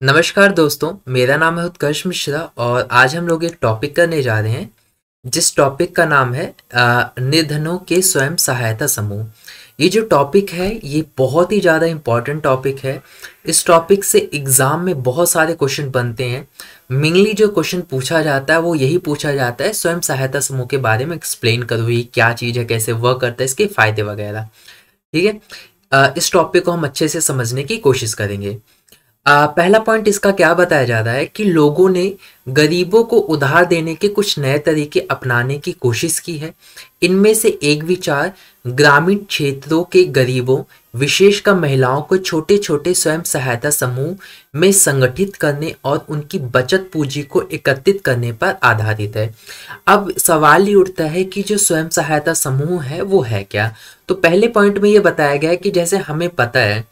नमस्कार दोस्तों, मेरा नाम है उत्कर्ष मिश्रा और आज हम लोग एक टॉपिक करने जा रहे हैं जिस टॉपिक का नाम है निर्धनों के स्वयं सहायता समूह। ये जो टॉपिक है ये बहुत ही ज़्यादा इम्पॉर्टेंट टॉपिक है। इस टॉपिक से एग्ज़ाम में बहुत सारे क्वेश्चन बनते हैं। मेनली जो क्वेश्चन पूछा जाता है वो यही पूछा जाता है, स्वयं सहायता समूह के बारे में एक्सप्लेन करो, ये क्या चीज़ है, कैसे वर्क करता है, इसके फ़ायदे वगैरह। ठीक है। इस टॉपिक को हम अच्छे से समझने की कोशिश करेंगे। पहला पॉइंट इसका क्या बताया जा रहा है कि लोगों ने गरीबों को उधार देने के कुछ नए तरीके अपनाने की कोशिश की है। इनमें से एक विचार ग्रामीण क्षेत्रों के गरीबों, विशेषकर महिलाओं को छोटे छोटे स्वयं सहायता समूह में संगठित करने और उनकी बचत पूंजी को एकत्रित करने पर आधारित है। अब सवाल ये उठता है कि जो स्वयं सहायता समूह है वो है क्या। तो पहले पॉइंट में ये बताया गया है कि जैसे हमें पता है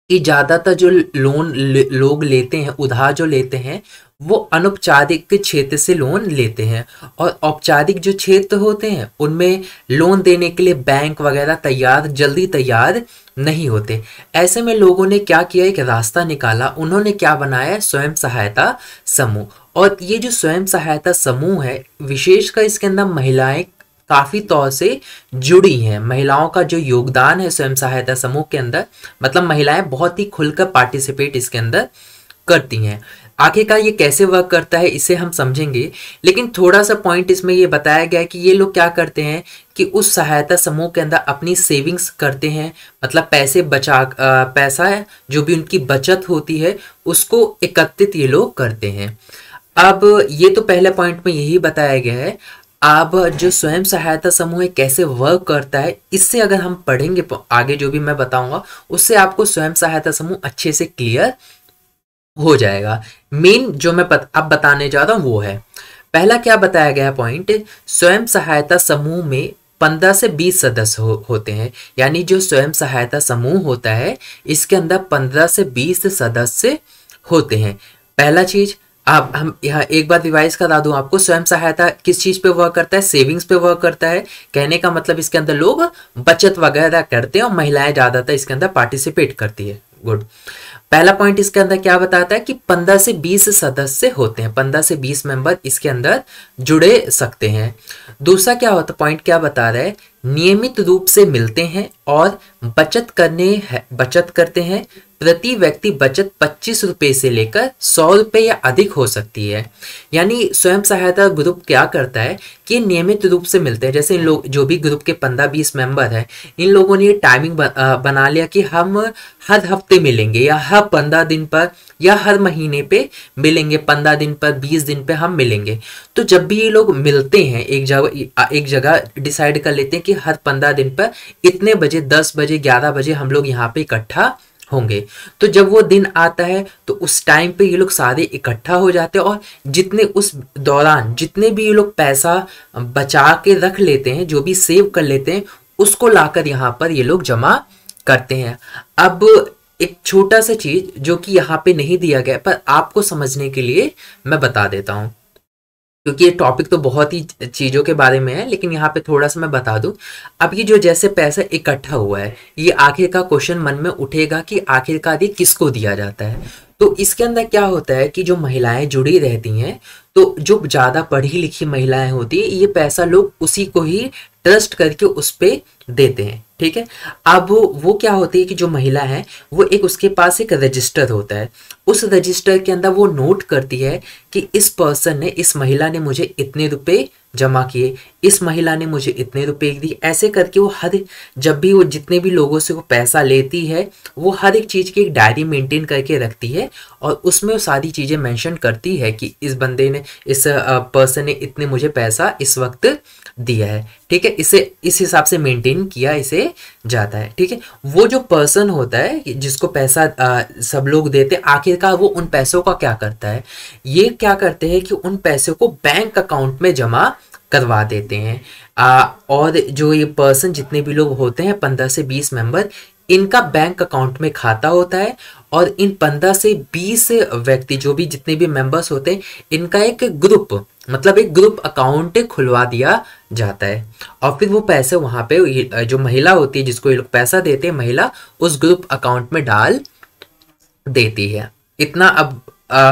कि ज़्यादातर जो लोग लेते हैं, उधार जो लेते हैं, वो अनौपचारिक क्षेत्र से लोन लेते हैं और औपचारिक जो क्षेत्र होते हैं उनमें लोन देने के लिए बैंक वगैरह जल्दी तैयार नहीं होते। ऐसे में लोगों ने क्या किया, एक रास्ता निकाला। उन्होंने क्या बनाया, स्वयं सहायता समूह। और ये जो स्वयं सहायता समूह है, विशेषकर इसके अंदर महिलाएं काफी तौर से जुड़ी हैं। महिलाओं का जो योगदान है स्वयं सहायता समूह के अंदर, मतलब महिलाएं बहुत ही खुलकर पार्टिसिपेट इसके अंदर करती हैं। आखिरकार ये कैसे वर्क करता है इसे हम समझेंगे, लेकिन थोड़ा सा पॉइंट इसमें ये बताया गया है कि ये लोग क्या करते हैं कि उस सहायता समूह के अंदर अपनी सेविंग्स करते हैं, मतलब पैसा है जो भी उनकी बचत होती है उसको एकत्रित ये लोग करते हैं। अब ये तो पहले पॉइंट में यही बताया गया है। अब जो स्वयं सहायता समूह है कैसे वर्क करता है, इससे अगर हम पढ़ेंगे आगे जो भी मैं बताऊंगा उससे आपको स्वयं सहायता समूह अच्छे से क्लियर हो जाएगा। मेन जो मैं अब बताने जा रहा हूं वो है, पहला क्या बताया गया पॉइंट, स्वयं सहायता समूह में 15 से 20 सदस्य होते हैं। यानी जो स्वयं सहायता समूह होता है इसके अंदर 15 से 20 सदस्य होते हैं। पहला चीज, अब हम यहाँ एक बार रिवाइज करा दूं आपको, स्वयं सहायता किस चीज पे वर्क करता है, सेविंग्स पे वर्क करता है। कहने का मतलब इसके अंदर लोग बचत वगैरह करते हैं और महिलाएं ज्यादातर इसके अंदर पार्टिसिपेट करती है। गुड। पहला पॉइंट इसके अंदर क्या बताता है कि 15 से 20 सदस्य होते हैं, 15 से 20 मेंबर इसके अंदर जुड़े सकते हैं। दूसरा क्या होता, पॉइंट क्या बता रहा है, नियमित रूप से मिलते हैं और बचत करते हैं। प्रति व्यक्ति बचत 25 रुपए से लेकर 100 रुपए या अधिक हो सकती है। यानी स्वयं सहायता ग्रुप क्या करता है कि नियमित रूप से मिलते हैं। जैसे इन लोग जो भी ग्रुप के 15-20 मेंबर हैं, इन लोगों ने ये टाइमिंग बना लिया कि हम हर हफ्ते मिलेंगे या हर 15 दिन पर या हर महीने पे मिलेंगे, 15 दिन पर 20 दिन पे हम मिलेंगे। तो जब भी ये लोग मिलते हैं एक जगह डिसाइड कर लेते हैं कि हर 15 दिन पर इतने बजे, 10 बजे, 11 बजे हम लोग यहाँ पे इकट्ठा होंगे। तो जब वो दिन आता है तो उस टाइम पे ये लोग सारे इकट्ठा हो जाते हैं और जितने उस दौरान जितने भी ये लोग पैसा बचा के रख लेते हैं, जो भी सेव कर लेते हैं, उसको लाकर यहाँ पर ये लोग जमा करते हैं। अब एक छोटा सा चीज जो कि यहाँ पे नहीं दिया गया पर आपको समझने के लिए मैं बता देता हूँ, क्योंकि ये टॉपिक तो बहुत ही चीज़ों के बारे में है, लेकिन यहाँ पे थोड़ा सा मैं बता दूं। अब ये जो जैसे पैसा इकट्ठा हुआ है, ये आखिर का क्वेश्चन मन में उठेगा कि आखिरकार ये किसको दिया जाता है। तो इसके अंदर क्या होता है कि जो महिलाएं जुड़ी रहती हैं, तो जो ज़्यादा पढ़ी लिखी महिलाएं होती है, ये पैसा लोग उसी को ही ट्रस्ट करके उस पे देते हैं। ठीक है। अब वो क्या होती है कि जो महिला है वो उसके पास एक रजिस्टर होता है। उस रजिस्टर के अंदर वो नोट करती है कि इस महिला ने मुझे इतने रुपए जमा किए, इस महिला ने मुझे इतने रुपए दिए। ऐसे करके वो जब भी वो जितने भी लोगों से वो पैसा लेती है, वो हर एक चीज की एक डायरी मेंटेन करके रखती है और उसमें वो सारी चीजें मेंशन करती है कि इस पर्सन ने इतने मुझे पैसा इस वक्त दिया है। ठीक है। इसे इस हिसाब से मेंटेन किया इसे जाता है। ठीक है। वो जो पर्सन होता है जिसको पैसा सब लोग देते हैं, आखिरकार वो उन पैसों का क्या करता है, ये क्या करते हैं कि उन पैसों को बैंक अकाउंट में जमा करवा देते हैं। और जो ये पर्सन जितने भी लोग होते हैं 15 से 20 मेंबर, इनका बैंक अकाउंट में खाता होता है और इन 15 से 20 व्यक्ति जो भी जितने भी मेंबर्स होते हैं, इनका एक ग्रुप अकाउंट खुलवा दिया जाता है और फिर वो पैसे वहां पे जो महिला होती है जिसको ये लोग पैसा देते हैं, महिला उस ग्रुप अकाउंट में डाल देती है। इतना अब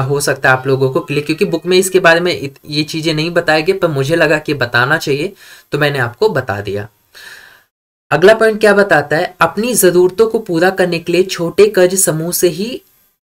हो सकता है आप लोगों को क्लियर, क्योंकि बुक में इसके बारे में ये चीजें नहीं बताया गया, पर मुझे लगा कि बताना चाहिए तो मैंने आपको बता दिया। अगला पॉइंट क्या बताता है, अपनी जरूरतों को पूरा करने के लिए छोटे कर्ज समूह से ही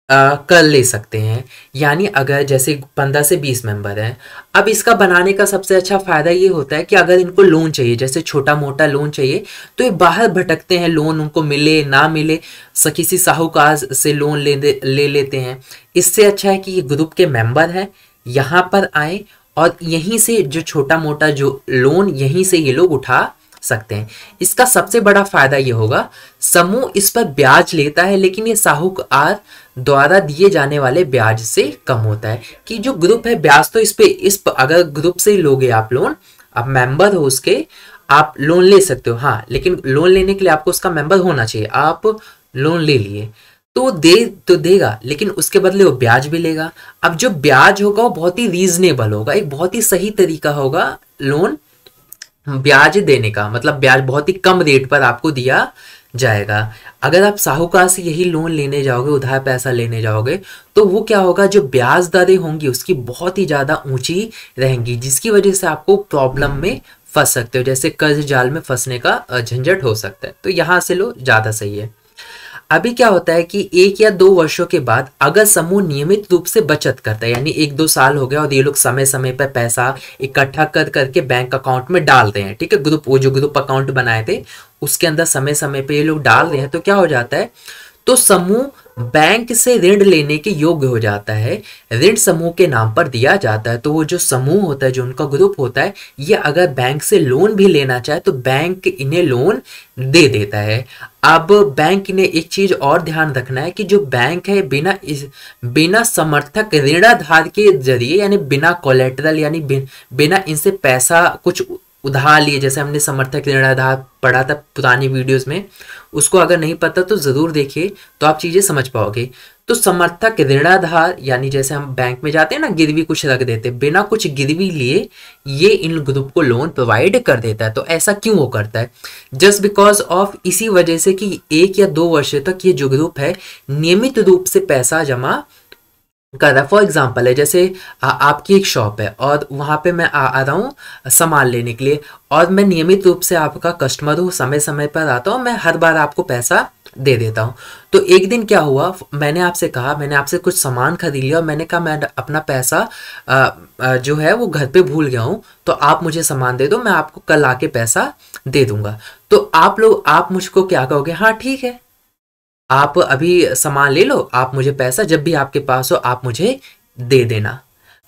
कर ले सकते हैं। यानी अगर जैसे 15 से 20 मेंबर हैं, अब इसका बनाने का सबसे अच्छा फायदा ये होता है कि अगर इनको लोन चाहिए, जैसे छोटा मोटा लोन चाहिए, तो ये बाहर भटकते हैं, लोन उनको मिले ना मिले, किसी साहूकार से लोन ले लेते हैं। इससे अच्छा है कि ये ग्रुप के मेंबर हैं, यहाँ पर आए और यहीं से जो छोटा मोटा जो लोन यहीं से ये लोग उठा सकते हैं। इसका सबसे बड़ा फायदा ये होगा, समूह इस पर ब्याज लेता है, लेकिन ये साहूकार द्वारा दिए जाने वाले ब्याज से कम होता है। कि जो ग्रुप है, ब्याज तो अगर ग्रुप से लोगे आप लोन, आप मेंबर हो उसके, आप लोन ले सकते हो, हाँ, लेकिन लोन लेने के लिए आपको उसका मेंबर होना चाहिए। आप लोन ले लिए तो देगा, लेकिन उसके बदले वो ब्याज भी लेगा। अब जो ब्याज होगा वो बहुत ही रीजनेबल होगा, एक बहुत ही सही तरीका होगा लोन ब्याज देने का, मतलब ब्याज बहुत ही कम रेट पर आपको दिया जाएगा। अगर आप साहूकार से यही लोन लेने जाओगे, उधार पैसा लेने जाओगे, तो वो क्या होगा, जो ब्याज दरें होंगी उसकी बहुत ही ज्यादा ऊंची रहेंगी, जिसकी वजह से आपको प्रॉब्लम में फंस सकते हो, जैसे कर्ज जाल में फंसने का झंझट हो सकता है। तो यहां से लो, ज्यादा सही है। अभी क्या होता है कि 1 या 2 वर्षों के बाद अगर समूह नियमित रूप से बचत करता है, यानी 1-2 साल हो गया और ये लोग समय समय पर पैसा इकट्ठा कर करके बैंक अकाउंट में डाल रहे हैं, ठीक है, वो जो ग्रुप अकाउंट बनाए थे उसके अंदर समय समय पे ये लोग डाल रहे हैं, तो क्या हो जाता है, तो समूह बैंक से ऋण लेने के योग्य हो जाता है, ऋण समूह के नाम पर दिया जाता है। तो वो जो समूह होता है, जो उनका ग्रुप होता है, ये अगर बैंक से लोन भी लेना चाहे तो बैंक इन्हें लोन दे देता है। अब बैंक ने एक चीज और ध्यान रखना है कि जो बैंक है, बिना समर्थक ऋणाधार के जरिए, यानी बिना कोलेटरल, यानी बिना इनसे पैसा कुछ उधार लिए, जैसे हमने समर्थक ऋणाधार पढ़ा था पुरानी वीडियोस में, उसको अगर नहीं पता तो जरूर देखिए, तो आप चीजें समझ पाओगे। तो समर्थक ऋणाधार यानी जैसे हम बैंक में जाते हैं ना, गिरवी कुछ रख देते, बिना कुछ गिरवी लिए ये इन ग्रुप को लोन प्रोवाइड कर देता है। तो ऐसा क्यों वो करता है, जस्ट बिकॉज ऑफ इसी वजह से कि 1 या 2 वर्ष तक ये जो ग्रुप है नियमित रूप से पैसा जमा कर रहा है। फॉर एग्जाम्पल है, जैसे आपकी एक शॉप है और वहां पे मैं आ रहा हूँ सामान लेने के लिए, और मैं नियमित रूप से आपका कस्टमर हूँ, समय समय पर आता हूँ, मैं हर बार आपको पैसा दे देता हूँ। तो एक दिन क्या हुआ, मैंने आपसे कहा, मैंने आपसे कुछ सामान खरीद लिया और मैंने कहा मैं अपना पैसा जो है वो घर पे भूल गया हूँ, तो आप मुझे सामान दे दो, मैं आपको कल आके पैसा दे दूंगा। तो आप मुझको क्या कहोगे, हाँ ठीक है, आप अभी सामान ले लो, आप मुझे पैसा जब भी आपके पास हो आप मुझे दे देना।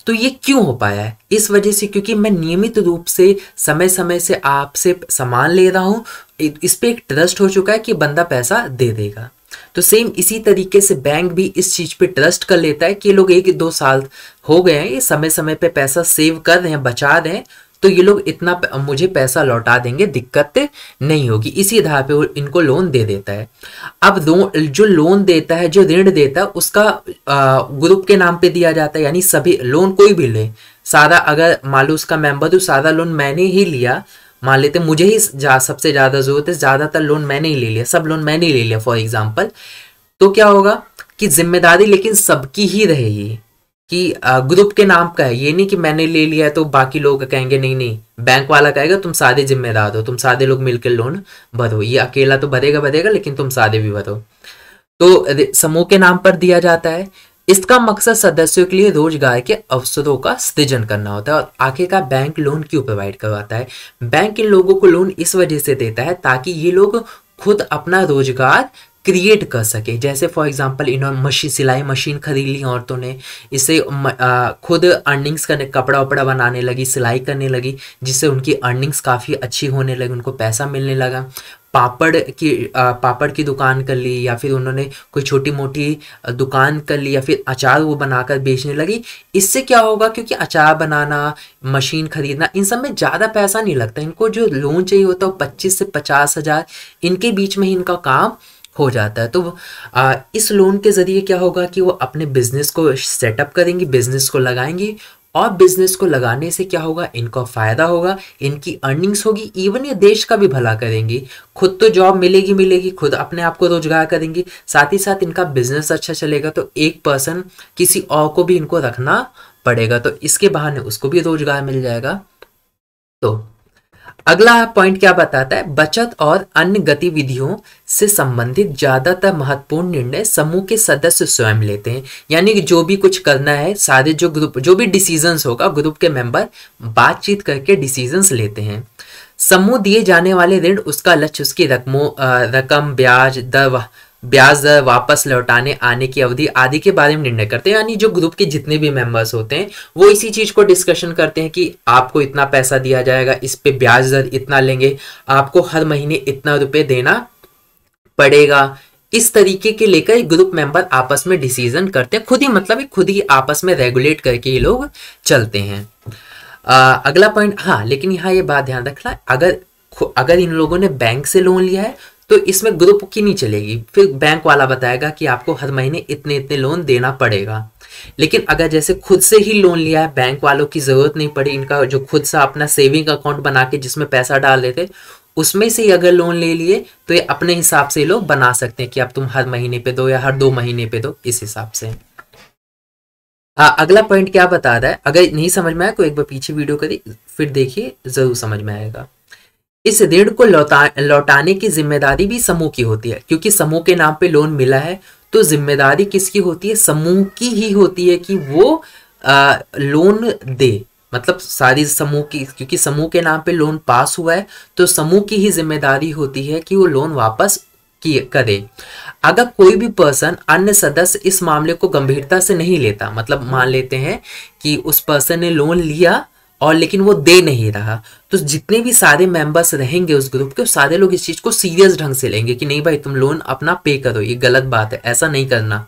तो ये क्यों हो पाया है, इस वजह से क्योंकि मैं नियमित रूप से समय समय से आपसे सामान ले रहा हूं, इस पे एक ट्रस्ट हो चुका है कि बंदा पैसा दे देगा। तो सेम इसी तरीके से बैंक भी इस चीज पे ट्रस्ट कर लेता है कि ये लोग 1-2 साल हो गए हैं, ये समय समय पे पैसा सेव कर रहे हैं, बचा रहे हैं, तो ये लोग इतना मुझे पैसा लौटा देंगे, दिक्कत नहीं होगी, इसी आधार पे वो इनको लोन दे देता है। अब जो लोन देता है, जो ऋण देता है, उसका ग्रुप के नाम पे दिया जाता है, यानी सभी लोन कोई भी ले, सारा अगर मान लो उसका मेंबर, तो सारा लोन मैंने ही लिया, मान लेते मुझे ही सबसे ज्यादा जरूरत है, ज्यादातर लोन मैंने ही ले लिया, सब लोन मैंने ही ले लिया फॉर एग्जाम्पल, तो क्या होगा कि जिम्मेदारी लेकिन सबकी ही रहेगी, कि ग्रुप के नाम का है, ये नहीं कि मैंने ले लिया है तो बाकी लोग कहेंगे नहीं नहीं, बैंक वाला कहेगा तुम सारे जिम्मेदार हो, तुम सारे लोग मिलकर लोन भरो, ये अकेला तो भरेगा लेकिन तुम सारे भी भरो। तो समूह के नाम पर दिया जाता है। इसका मकसद सदस्यों के लिए रोजगार के अवसरों का सृजन करना होता है। और आखिरकार बैंक लोन क्यों प्रोवाइड करवाता है, बैंक इन लोगों को लोन इस वजह से देता है ताकि ये लोग खुद अपना रोजगार क्रिएट कर सके। जैसे फॉर एग्जांपल इन्होंने सिलाई मशीन खरीद ली औरतों ने, इससे खुद अर्निंग्स करने, कपड़ा वपड़ा बनाने लगी, सिलाई करने लगी, जिससे उनकी अर्निंग्स काफ़ी अच्छी होने लगी, उनको पैसा मिलने लगा। पापड़ की दुकान कर ली, या फिर उन्होंने कोई छोटी मोटी दुकान कर ली, या फिर अचार वो बनाकर बेचने लगी। इससे क्या होगा, क्योंकि अचार बनाना, मशीन खरीदना, इन सब में ज़्यादा पैसा नहीं लगता, इनको जो लोन चाहिए होता है 25 से 50 हज़ार इनके बीच में ही इनका काम हो जाता है। तो इस लोन के ज़रिए क्या होगा कि वो अपने बिजनेस को सेटअप करेंगी, बिजनेस को लगाएंगी और बिजनेस को लगाने से क्या होगा, इनको फायदा होगा, इनकी अर्निंग्स होगी, इवन ये देश का भी भला करेंगी। खुद तो जॉब मिलेगी मिलेगी, खुद अपने आप को रोजगार करेंगी, साथ ही साथ इनका बिजनेस अच्छा चलेगा, तो एक पर्सन किसी और को भी इनको रखना पड़ेगा, तो इसके बहाने उसको भी रोजगार मिल जाएगा। तो अगला पॉइंट क्या बताता है, बचत और अन्य गतिविधियों से संबंधित ज्यादातर महत्वपूर्ण निर्णय समूह के सदस्य स्वयं लेते हैं। यानी कि जो भी कुछ करना है, सारे जो ग्रुप जो भी डिसीजंस होगा, ग्रुप के मेंबर बातचीत करके डिसीजंस लेते हैं। समूह दिए जाने वाले ऋण, उसका लक्ष्य, उसकी रकम, ब्याज दर, वापस लौटाने आने की अवधि आदि के बारे में निर्णय करते हैं। यानी जो ग्रुप के जितने भी मेंबर्स होते हैं वो इसी चीज को डिस्कशन करते हैं कि आपको इतना पैसा दिया जाएगा, इस पे ब्याज दर इतना लेंगे, आपको हर महीने इतना रुपए देना पड़ेगा। इस तरीके के लेकर ग्रुप मेंबर आपस में डिसीजन करते हैं, खुद ही मतलब खुद ही आपस में रेगुलेट करके ये लोग चलते हैं। अगला पॉइंट, हाँ लेकिन यहाँ ये बात ध्यान रखना, अगर इन लोगों ने बैंक से लोन लिया है तो इसमें ग्रुप की नहीं चलेगी, फिर बैंक वाला बताएगा कि आपको हर महीने इतने इतने लोन देना पड़ेगा। लेकिन अगर जैसे खुद से ही लोन लिया है, बैंक वालों की जरूरत नहीं पड़ी, इनका जो खुद से अपना सेविंग अकाउंट बना के जिसमें पैसा डाल देते, उसमें से ही अगर लोन ले लिए तो ये अपने हिसाब से लोग बना सकते हैं कि अब तुम हर महीने पे दो या हर 2 महीने पे दो, इस हिसाब से। अगला पॉइंट क्या बता रहा है, अगर नहीं समझ में आया तो एक बार पीछे वीडियो करिए, फिर देखिए जरूर समझ में आएगा। इस ऋण को लौटाने की जिम्मेदारी भी समूह की होती है, क्योंकि समूह के नाम पे लोन मिला है तो जिम्मेदारी किसकी होती है, समूह की ही होती है कि वो लोन दे, मतलब सारी समूह की, क्योंकि समूह के नाम पे लोन पास हुआ है तो समूह की ही जिम्मेदारी होती है कि वो लोन वापस करे। अगर कोई भी पर्सन, अन्य सदस्य इस मामले को गंभीरता से नहीं लेता, मतलब मान लेते हैं कि उस पर्सन ने लोन लिया और लेकिन वो दे नहीं रहा, तो जितने भी सारे मेंबर्स रहेंगे उस ग्रुप के, सारे लोग इस चीज को सीरियस ढंग से लेंगे कि नहीं भाई तुम लोन अपना पे करो, ये गलत बात है, ऐसा नहीं करना।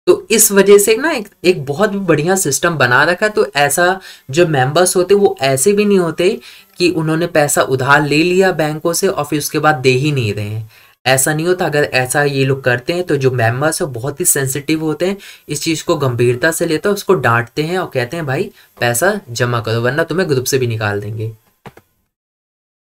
तो इस वजह से ना एक बहुत बढ़िया सिस्टम बना रखा है। तो ऐसा जो मेंबर्स होते वो ऐसे भी नहीं होते कि उन्होंने पैसा उधार ले लिया बैंकों से और फिर उसके बाद दे ही नहीं रहे हैं, ऐसा नहीं होता। अगर ऐसा ये लोग करते हैं तो जो मेंबर्स है बहुत ही सेंसिटिव होते हैं, इस चीज को गंभीरता से लेते हैं, उसको डांटते हैं और कहते हैं भाई पैसा जमा करो वरना तुम्हें ग्रुप से भी निकाल देंगे।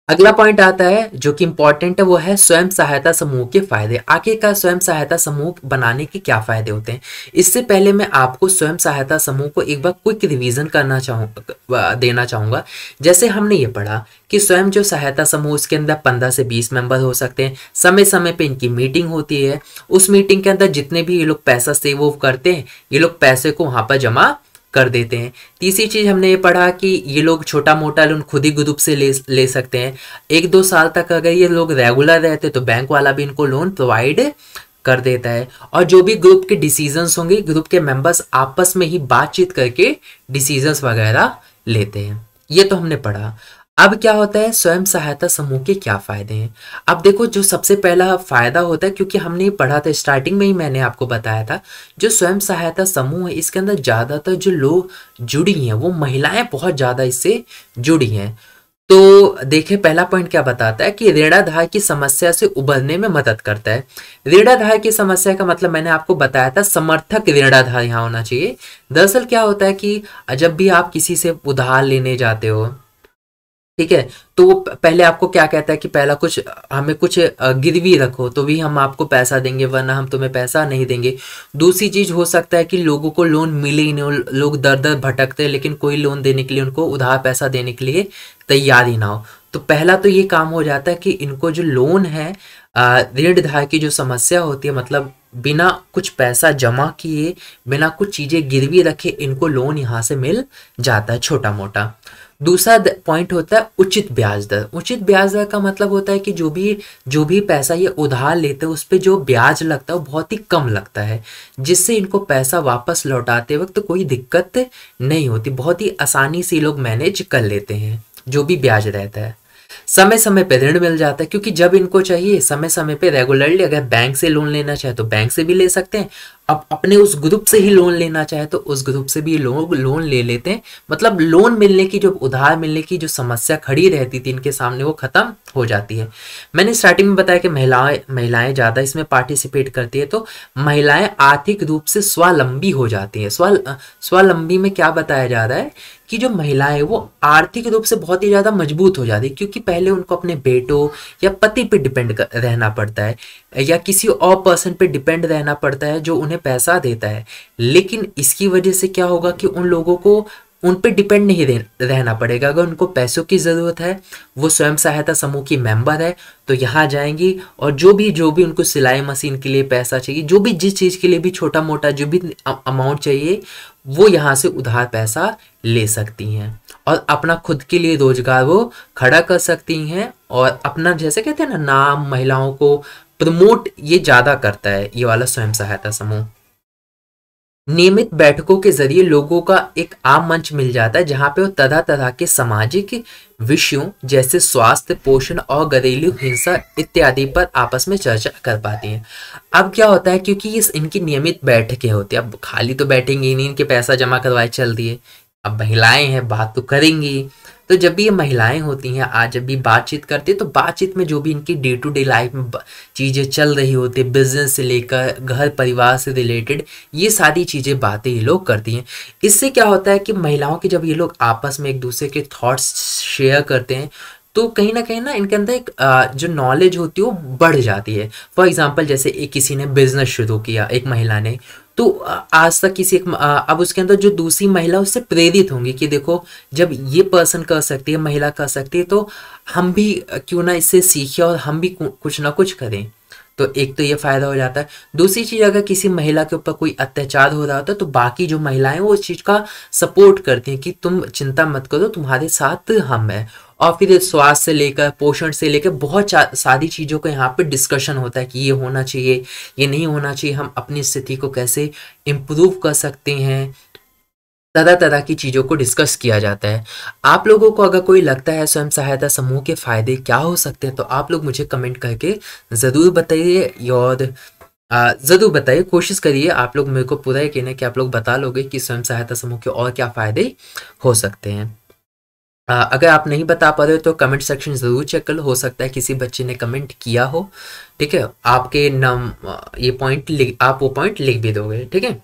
अगला पॉइंट आता है जो कि इंपॉर्टेंट है, वो है स्वयं सहायता समूह के फायदे। आखिरकार स्वयं सहायता समूह बनाने के क्या फायदे होते हैं। इससे पहले मैं आपको स्वयं सहायता समूह को एक बार क्विक रिवीजन देना चाहूंगा। जैसे हमने ये पढ़ा कि स्वयं जो सहायता समूह, उसके अंदर 15 से 20 मेंबर हो सकते हैं, समय समय पे इनकी मीटिंग होती है, उस मीटिंग के अंदर जितने भी ये लोग पैसा सेव वो करते हैं, ये लोग पैसे को वहां पर जमा कर देते हैं। तीसरी चीज हमने ये पढ़ा कि ये लोग छोटा मोटा लोन खुद ही ग्रुप से ले सकते हैं। 1-2 साल तक अगर ये लोग रेगुलर रहते तो बैंक वाला भी इनको लोन प्रोवाइड कर देता है। और जो भी ग्रुप के डिसीजंस होंगे, ग्रुप के मेंबर्स आपस में ही बातचीत करके डिसीजंस वगैरह लेते हैं। ये तो हमने पढ़ा। अब क्या होता है, स्वयं सहायता समूह के क्या फायदे हैं। अब देखो, जो सबसे पहला फायदा होता है, क्योंकि हमने ये पढ़ा था स्टार्टिंग में ही, मैंने आपको बताया था, जो स्वयं सहायता समूह है इसके अंदर ज्यादातर जो लोग जुड़ी हैं वो महिलाएं बहुत ज्यादा इससे जुड़ी हैं। तो देखिए पहला पॉइंट क्या बताता है कि ऋणाधार की समस्या से उबरने में मदद करता है। ऋणाधार की समस्या का मतलब मैंने आपको बताया था, समर्थक ऋणाधार यहाँ होना चाहिए। दरअसल क्या होता है कि जब भी आप किसी से उधार लेने जाते हो, ठीक है, तो वो पहले आपको क्या कहता है कि पहला कुछ हमें कुछ गिरवी रखो तो भी हम आपको पैसा देंगे वरना हम तुम्हें पैसा नहीं देंगे। दूसरी चीज हो सकता है कि लोगों को लोन मिले ही नहीं, लोग दर दर भटकते हैं लेकिन कोई लोन देने के लिए, उनको उधार पैसा देने के लिए तैयार ही ना हो। तो पहला तो ये काम हो जाता है कि इनको जो लोन है, ऋणधारक की जो समस्या होती है, मतलब बिना कुछ पैसा जमा किए, बिना कुछ चीजें गिरवी रखे इनको लोन यहाँ से मिल जाता है छोटा मोटा। दूसरा पॉइंट होता है उचित ब्याज दर। उचित ब्याज दर का मतलब होता है कि जो भी पैसा ये उधार लेते हैं उस पे जो ब्याज लगता है वो बहुत ही कम लगता है, जिससे इनको पैसा वापस लौटाते वक्त कोई दिक्कत नहीं होती, बहुत ही आसानी से लोग मैनेज कर लेते हैं जो भी ब्याज रहता है। समय समय पे ऋण मिल जाता है, क्योंकि जब इनको चाहिए समय समय पे रेगुलरली, अगर बैंक से लोन लेना चाहे तो बैंक से भी ले सकते हैं, अब अपने उस ग्रुप से ही लोन लेना चाहे तो उस ग्रुप से भी लोग लोन ले लेते हैं। मतलब लोन मिलने की, जो उधार मिलने की जो समस्या खड़ी रहती थी इनके सामने, वो खत्म हो जाती है। मैंने स्टार्टिंग में बताया कि महिलाएं ज़्यादा इसमें पार्टिसिपेट करती है, तो महिलाएं आर्थिक रूप से स्वावलंबी हो जाती हैं। स्वावलंबी में क्या बताया जा रहा है कि जो महिलाएं वो आर्थिक रूप से बहुत ही ज़्यादा मजबूत हो जाती है, क्योंकि पहले उनको अपने बेटों या पति पे डिपेंड रहना पड़ता है या किसी और पर्सन पे डिपेंड रहना पड़ता है जो उन्हें पैसा देता है। लेकिन इसकी वजह से क्या होगा कि उन लोगों को उन पे डिपेंड नहीं रहना पड़ेगा। अगर उनको पैसों की ज़रूरत है, वो स्वयं सहायता समूह की मेंबर है, तो यहाँ जाएंगी और जो भी उनको सिलाई मशीन के लिए पैसा चाहिए, जो भी जिस चीज़ के लिए भी छोटा मोटा जो भी अमाउंट चाहिए, वो यहाँ से उधार पैसा ले सकती हैं और अपना खुद के लिए रोजगार वो खड़ा कर सकती हैं। और अपना, जैसे कहते हैं ना, नाम, महिलाओं को प्रमोट ये ज़्यादा करता है ये वाला स्वयं सहायता समूह। नियमित बैठकों के जरिए लोगों का एक आम मंच मिल जाता है जहां पे वो तरह तरह के सामाजिक विषयों जैसे स्वास्थ्य, पोषण और घरेलू हिंसा इत्यादि पर आपस में चर्चा कर पाती हैं। अब क्या होता है, क्योंकि ये इनकी नियमित बैठकें होती है, अब खाली तो बैठेंगे ही नहीं, इनके पैसा जमा करवाए चल दिए। अब महिलाएं हैं, बात तो करेंगी। तो जब भी ये महिलाएं होती हैं, आज जब भी बातचीत करती है, तो बातचीत में जो भी इनकी डे टू डे लाइफ में चीज़ें चल रही होती है, बिजनेस से लेकर घर परिवार से रिलेटेड, ये सारी चीज़ें बातें ये लोग करती हैं। इससे क्या होता है कि महिलाओं के जब ये लोग आपस में एक दूसरे के थॉट्स शेयर करते हैं, तो कहीं ना इनके अंदर एक जो नॉलेज होती है वो बढ़ जाती है। फॉर एग्जांपल, जैसे एक किसी ने बिजनेस शुरू किया, एक महिला ने, तो आज तक किसी एक अब उसके अंदर जो दूसरी महिला उससे प्रेरित होंगी कि देखो, जब ये पर्सन कर सकती है, महिला कर सकती है, तो हम भी क्यों ना इससे सीखें और हम भी कुछ ना कुछ करें। तो एक तो ये फायदा हो जाता है। दूसरी चीज, अगर किसी महिला के ऊपर कोई अत्याचार हो रहा होता है तो बाकी जो महिलाएं वो उस चीज का सपोर्ट करती हैं कि तुम चिंता मत करो, तुम्हारे साथ हम हैं। और फिर स्वास्थ्य से लेकर, पोषण से लेकर बहुत सारी चीज़ों का यहाँ पे डिस्कशन होता है कि ये होना चाहिए, ये नहीं होना चाहिए, हम अपनी स्थिति को कैसे इम्प्रूव कर सकते हैं। तरह तरह की चीज़ों को डिस्कस किया जाता है। आप लोगों को अगर कोई लगता है स्वयं सहायता समूह के फायदे क्या हो सकते हैं, तो आप लोग मुझे कमेंट करके ज़रूर बताइए। और ज़रूर बताइए, कोशिश करिए आप लोग, मेरे को पूरा यकीन है कि आप लोग बता लोगे कि स्वयं सहायता समूह के और क्या फ़ायदे हो सकते हैं। अगर आप नहीं बता पा रहे हो तो कमेंट सेक्शन ज़रूर चेक कर लो, हो सकता है किसी बच्चे ने कमेंट किया हो। ठीक है, आपके नाम ये पॉइंट आप वो पॉइंट लिख भी दोगे। ठीक है,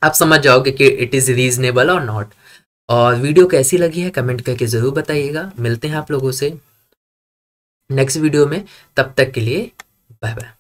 आप समझ जाओगे कि इट इज़ रीजनेबल और नॉट। और वीडियो कैसी लगी है कमेंट करके ज़रूर बताइएगा। मिलते हैं आप लोगों से नेक्स्ट वीडियो में, तब तक के लिए बाय बाय।